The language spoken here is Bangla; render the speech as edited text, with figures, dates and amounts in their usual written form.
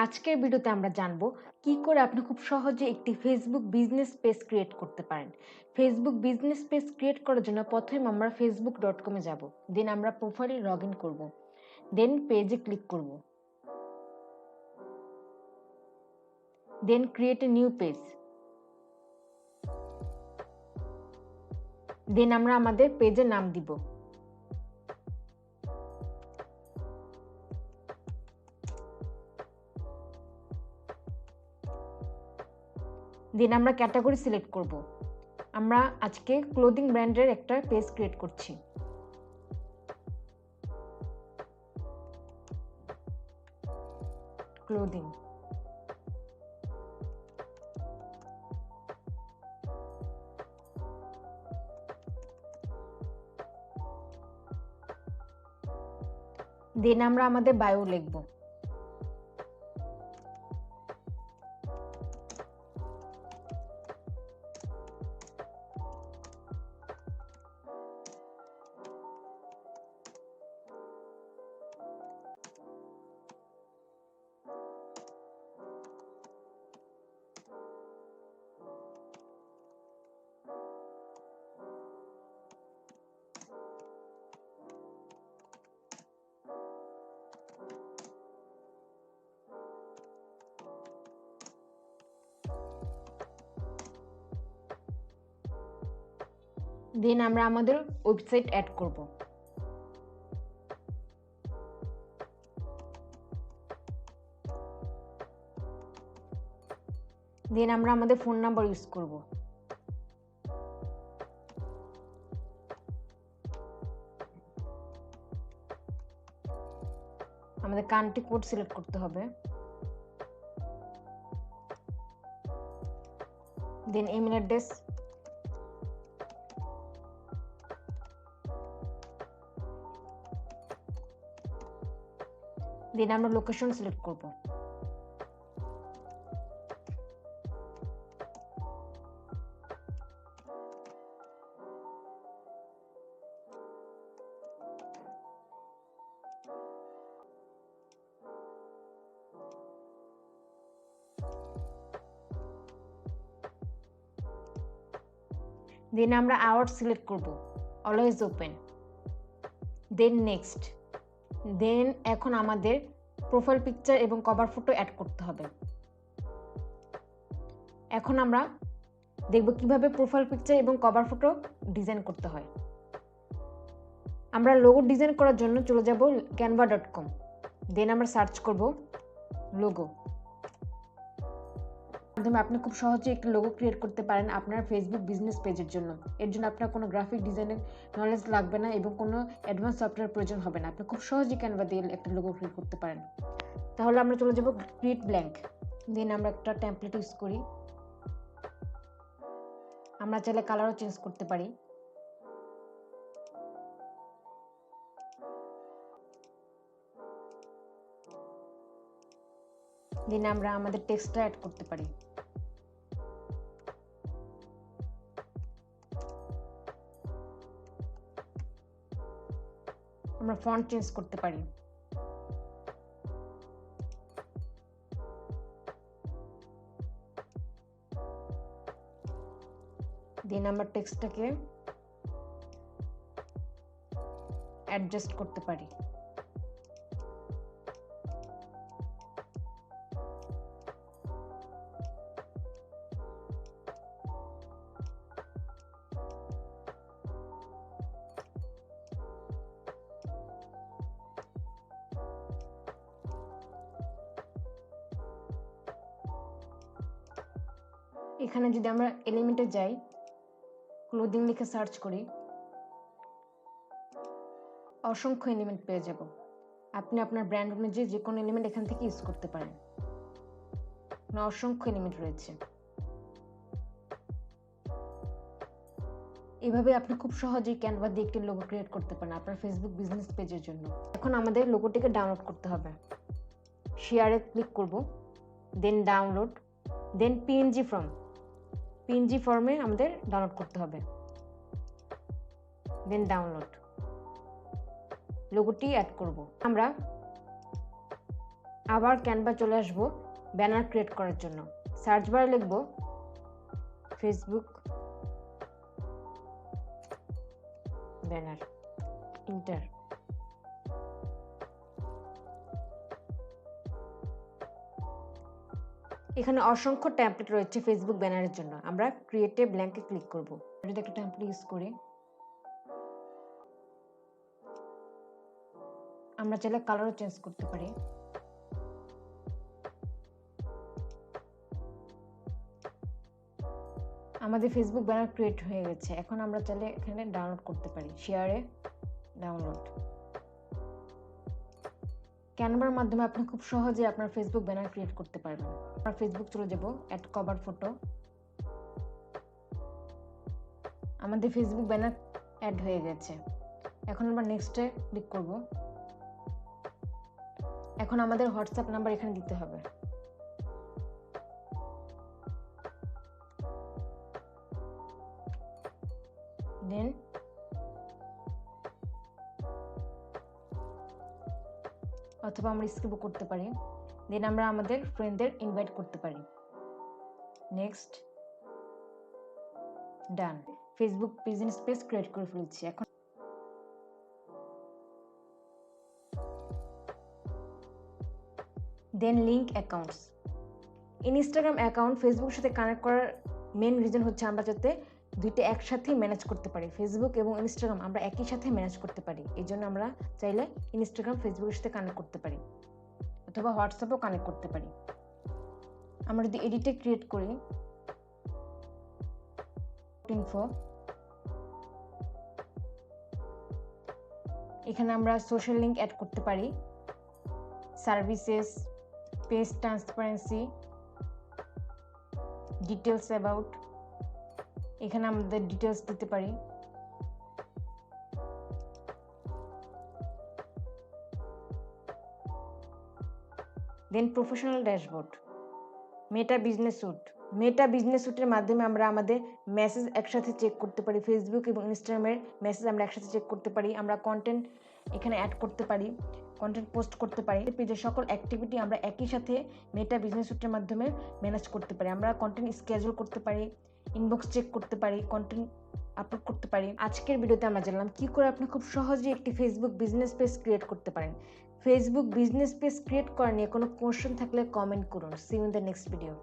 আজকের ভিডিওতে আমরা জানব কি করে আপনি খুব সহজে একটি ফেসবুক বিজনেস পেজ ক্রিয়েট করতে পারেন। ফেসবুক বিজনেস পেজ ক্রিয়েট করার জন্য প্রথমে আমরা facebook.com-এ যাব। দেন আমরা প্রোফাইলে লগ ইন করবো। দেন পেজে ক্লিক করব। দেন ক্রিয়েট এ নিউ পেজ। দেন আমরা আমাদের পেজের নাম দিব। দেন আমরা ক্যাটাগরি সিলেক্ট করব। আমরা আজকে ক্লোদিং ব্র্যান্ডের একটা পেজ ক্রিয়েট করছি। ক্লোদিং। দেন আমরা আমাদের বায়ো লিখব। দেন আমরা আমাদের ওয়েবসাইট অ্যাড করব। দেন আমরা আমাদের ফোন নাম্বার ইউজ করব। আমাদের কান্ট্রি কোড সিলেক্ট করতে হবে। দেন ইমেল অ্যাড্রেস। দেন আমরা লোকেশন সিলেক্ট করব। দেন আমরা আওয়ার সিলেক্ট করব, always open. Then next. Then এখন আমাদের প্রোফাইল পিকচার এবং কভার ফটো অ্যাড করতে হবে। এখন আমরা দেখব কিভাবে প্রোফাইল পিকচার এবং কভার ফটো ডিজাইন করতে হয়। আমরা লোগো ডিজাইন করার জন্য চলে যাব canva.com। দেন আমরা সার্চ করব লোগো। মাধ্যমে আপনি খুব সহজে একটি লোগো ক্রিয়েট করতে পারেন আপনার ফেসবুক বিজনেস পেজের জন্য। এর জন্য আপনার কোনো গ্রাফিক ডিজাইনের নলেজ লাগবে না এবং কোনো অ্যাডভান্স সফটওয়্যার প্রয়োজন হবে না। আপনি খুব সহজেই ক্যানভা দিয়ে একটা লোগো ক্রিয়েট করতে পারেন। তাহলে আমরা চলে যাব ক্রিয়েট ব্ল্যাঙ্ক। দেন আমরা একটা টেমপ্লেট ইউজ করি। আমরা চাইলে কালারও চেঞ্জ করতে পারি। দেন আমরা আমাদের টেক্সটটা অ্যাড করতে পারি। আমরা ফন্ট চেঞ্জ করতে পারি। দেন আমরা টেক্সটটাকে অ্যাডজাস্ট করতে পারি। এখানে যদি আমরা এলিমেন্টে যাই, ক্লোদিং লিখে সার্চ করি, অসংখ্য এলিমেন্ট পেয়ে যাব। আপনি আপনার ব্র্যান্ড অনুযায়ী যে কোনো এলিমেন্ট এখান থেকে ইউজ করতে পারেন। অসংখ্য এলিমেন্ট রয়েছে। এভাবে আপনি খুব সহজেই ক্যানভা দিয়ে একটি লোগো ক্রিয়েট করতে পারেন আপনার ফেসবুক বিজনেস পেজের জন্য। এখন আমাদের লোগোটিকে ডাউনলোড করতে হবে। শেয়ারে ক্লিক করব, দেন ডাউনলোড, দেন পিএনজি ফর্মে আমাদের ডাউনলোড করতে হবে। দেন ডাউনলোড। লোগোটি অ্যাড করব। আমরা আবার ক্যানভা চলে আসবো ব্যানার ক্রিয়েট করার জন্য। সার্চ বারে লিখব ফেসবুক ব্যানার, ইন্টার। এখানে অসংখ্য টেমপ্লেট রয়েছে ফেসবুক ব্যানারের জন্য। আমরা ক্রিয়েট এ ব্ল্যাঙ্কে ক্লিক করব। যদি একটা টেমপ্লেট ইউজ করি, আমরা চাইলে কালারও চেঞ্জ করতে পারি। আমাদের ফেসবুক ব্যানার ক্রিয়েট হয়ে গেছে। এখন আমরা চাইলে এখানে ডাউনলোড করতে পারি। শেয়ারে ডাউনলোড। ক্যানভার মাধ্যমে আপনি খুব সহজে আপনার ফেসবুক ব্যানার ক্রিয়েট করতে পারবেন। আমরা ফেসবুক চলে যাব, অ্যাড কভার ফটো। আমাদের ফেসবুক ব্যানার অ্যাড হয়ে গেছে। এখন আমরা নেক্সটে ক্লিক করব। এখন আমাদের হোয়াটসঅ্যাপ নাম্বার এখানে দিতে হবে। দেন অথবা আমরা স্কিপও করতে পারি। দেন আমরা আমাদের ফ্রেন্ডদের ইনভাইট করতে পারি। নেক্সট, ডান। ফেসবুক বিজনেস পেজ ক্রিয়েট করে ফেলেছি। এখন দেন লিঙ্ক অ্যাকাউন্টস। ইনস্টাগ্রাম অ্যাকাউন্ট ফেসবুকের সাথে কানেক্ট করার মেন রিজন হচ্ছে আমরা যাতে দুইটা একসাথে ম্যানেজ করতে পারি। ফেসবুক এবং ইনস্টাগ্রাম আমরা একই সাথে ম্যানেজ করতে পারি। এই জন্য আমরা চাইলে ইনস্টাগ্রাম ফেসবুকের সাথে কানেক্ট করতে পারি, অথবা হোয়াটসঅ্যাপও কানেক্ট করতে পারি। আমরা যদি এডিটে ক্রিয়েট করি, ইনফো, এখানে আমরা সোশ্যাল লিঙ্ক অ্যাড করতে পারি, services, page transparency, details about, এখানে আমাদের ডিটেলস দিতে পারি। Then professional dashboard, Meta business suite. Meta business স্যুটের মাধ্যমে আমরা আমাদের মেসেজ একসাথে চেক করতে পারি। ফেসবুক এবং ইনস্টাগ্রামের মেসেজ আমরা একসাথে চেক করতে পারি। আমরা কন্টেন্ট এখানে অ্যাড করতে পারি, কন্টেন্ট পোস্ট করতে পারি। পেজের সকল অ্যাক্টিভিটি আমরা একই সাথে মেটা বিজনেস স্যুটের মাধ্যমে ম্যানেজ করতে পারি। আমরা কন্টেন্ট স্কেজুল করতে পারি, ইনবক্স চেক করতে পারি, কন্টেন্ট আপলোড করতে পারি। আজকের ভিডিওতে আমরা জানলাম কি করে আপনি খুব সহজেই একটি ফেসবুক বিজনেস পেজ ক্রিয়েট করতে পারেন। ফেসবুক বিজনেস পেজ ক্রিয়েট করা নিয়ে কোনো কোশ্চেন থাকলে কমেন্ট করুন। See you in the next video.